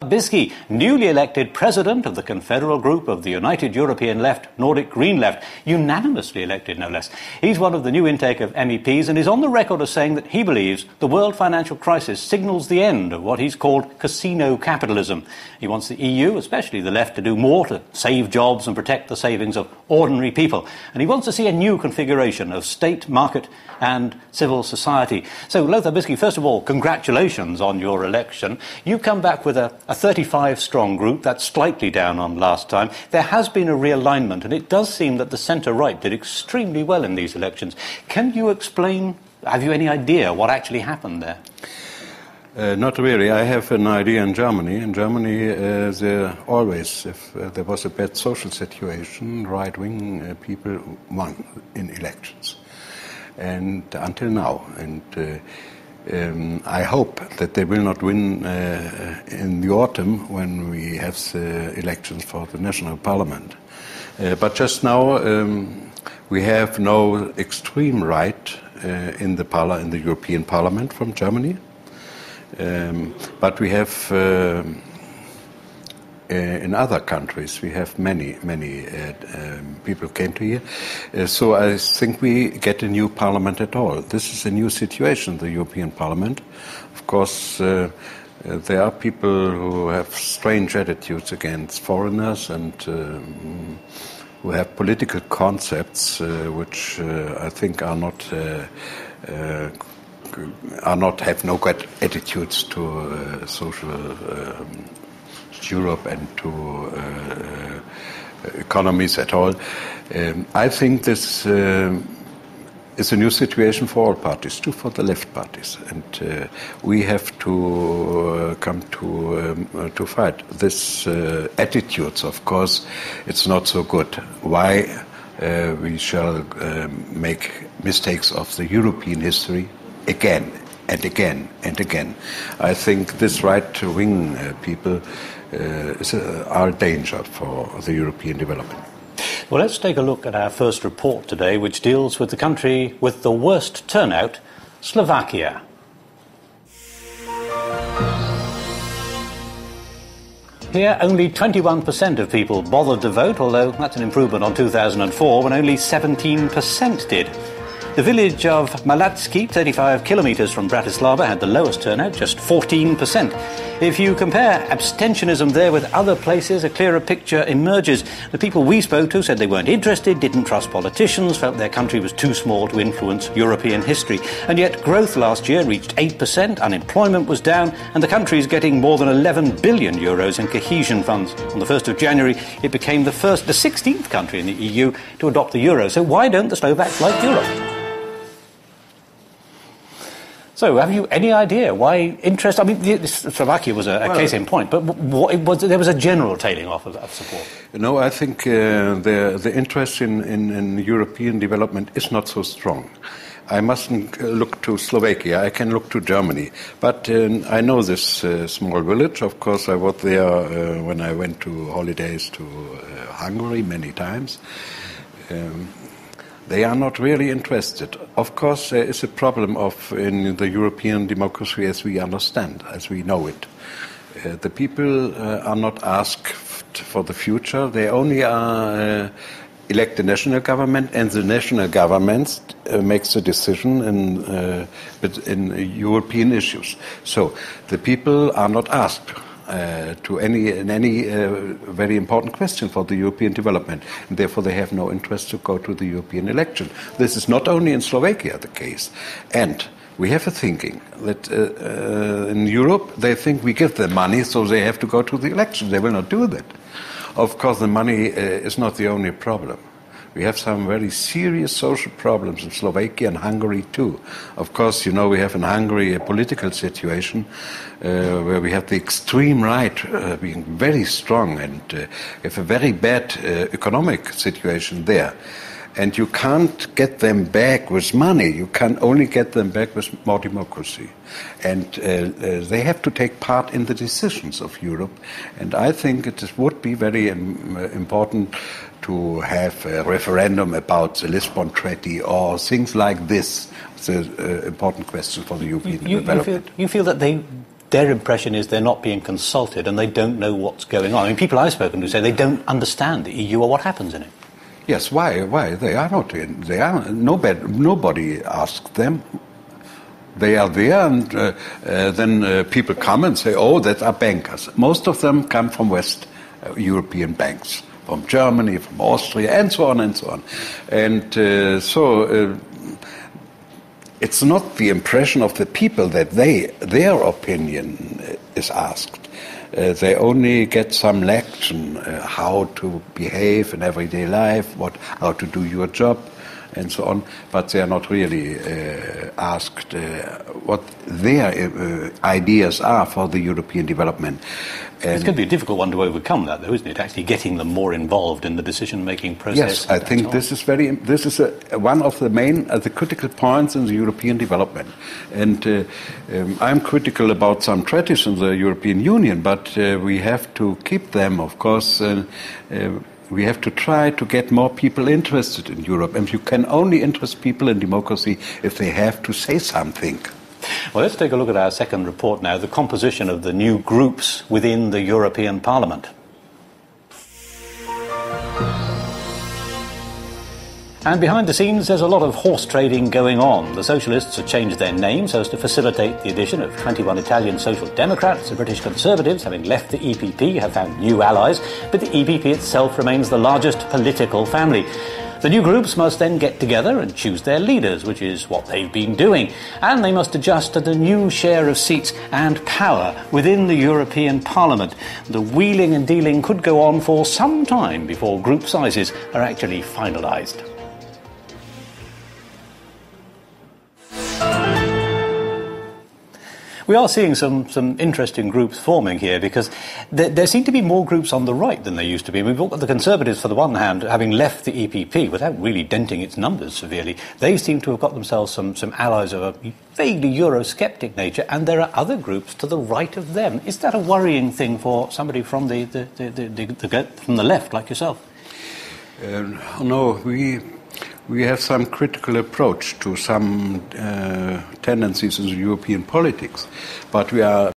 Bisky, newly elected president of the Confederal Group of the United European Left, Nordic Green Left, unanimously elected no less. He's one of the new intake of MEPs and is on the record as saying that he believes the world financial crisis signals the end of what he's called casino capitalism. He wants the EU, especially the left, to do more to save jobs and protect the savings of ordinary people. And he wants to see a new configuration of state, market and civil society. So, Lothar Bisky, first of all, congratulations on your election. You've come back with a 35-strong group. That's slightly down on last time. There has been a realignment, and it does seem that the centre-right did extremely well in these elections. Can you explain, have you any idea what actually happened there? Not really. I have an idea in Germany. In Germany, there always, if there was a bad social situation, right-wing people won in elections. And until now. And I hope that they will not win in the autumn when we have the elections for the national parliament. But just now we have no extreme right in the European Parliament from Germany. But we have in other countries, we have many people came to here. So I think we get a new parliament at all. This is a new situation, the European Parliament. Of course, there are people who have strange attitudes against foreigners and who have political concepts which I think have no good attitudes to social Europe and to economies at all. I think this is a new situation for all parties, too for the left parties, and we have to come to fight this attitudes. Of course, it's not so good. Why we shall make mistakes of the European history again and again and again? I think this right-wing people are a danger for the European development. Well, let's take a look at our first report today, which deals with the country with the worst turnout, Slovakia. Here, only 21% of people bothered to vote, although that's an improvement on 2004, when only 17% did. The village of Malacki, 35 kilometres from Bratislava, had the lowest turnout, just 14%. If you compare abstentionism there with other places, a clearer picture emerges. The people we spoke to said they weren't interested, didn't trust politicians, felt their country was too small to influence European history. And yet growth last year reached 8%, unemployment was down, and the country is getting more than 11 billion euros in cohesion funds. On the 1st of January, it became the 16th country in the EU to adopt the euro. So why don't the Slovaks like Europe? So, have you any idea why interest? I mean, Slovakia was a case in point, but there was a general tailing off of support. No, I think the interest in European development is not so strong. I mustn't look to Slovakia. I can look to Germany. But I know this small village. Of course, I was there when I went to holidays to Hungary many times. They are not really interested. Of course, there is a problem in the European democracy as we understand, as we know it. The people are not asked for the future. They only elect the national government, and the national government makes a decision in European issues. So the people are not asked to any very important question for the European development, and therefore they have no interest to go to the European election. This is not only in Slovakia the case, and we have a thinking that in Europe they think we give them money, so they have to go to the election. They will not do that. Of course, the money is not the only problem. We have some very serious social problems in Slovakia and Hungary too. Of course, you know, we have in Hungary a political situation where we have the extreme right being very strong, and we have a very bad economic situation there. And you can't get them back with money. You can only get them back with more democracy. And they have to take part in the decisions of Europe. And I think it would be very important to have a referendum about the Lisbon Treaty or things like this. It's an important question for the European development. You feel that they their impression is they're not being consulted and they don't know what's going on. I mean, people I've spoken to say they don't understand the EU or what happens in it. Yes, why? They are not in. They are nobody asks them. They are there, and then people come and say, "Oh, that are bankers." Most of them come from West European banks, from Germany, from Austria, and so on and so on. And so it's not the impression of the people that their opinion is asked. They only get some lection how to behave in everyday life, how to do your job, and so on. But they are not really asked what their ideas are for the European development. It's going to be a difficult one to overcome that, though, isn't it? Actually getting them more involved in the decision-making process. Yes, I think this is one of the main, the critical points in the European development. And I'm critical about some treaties in the European Union, but we have to keep them, of course. We have to try to get more people interested in Europe. And you can only interest people in democracy if they have to say something. Well, let's take a look at our second report now, the composition of the new groups within the European Parliament. And behind the scenes, there's a lot of horse trading going on. The Socialists have changed their name so as to facilitate the addition of 21 Italian Social Democrats. The British Conservatives, having left the EPP, have found new allies, but the EPP itself remains the largest political family. The new groups must then get together and choose their leaders, which is what they've been doing. And they must adjust to the new share of seats and power within the European Parliament. The wheeling and dealing could go on for some time before group sizes are actually finalised. We are seeing some interesting groups forming here because there seem to be more groups on the right than there used to be. We've got the Conservatives, for the one hand, having left the EPP without really denting its numbers severely. They seem to have got themselves some allies of a vaguely Eurosceptic nature, and there are other groups to the right of them. Is that a worrying thing for somebody from the left, like yourself? No, we have some critical approach to some tendencies in the European politics, but we are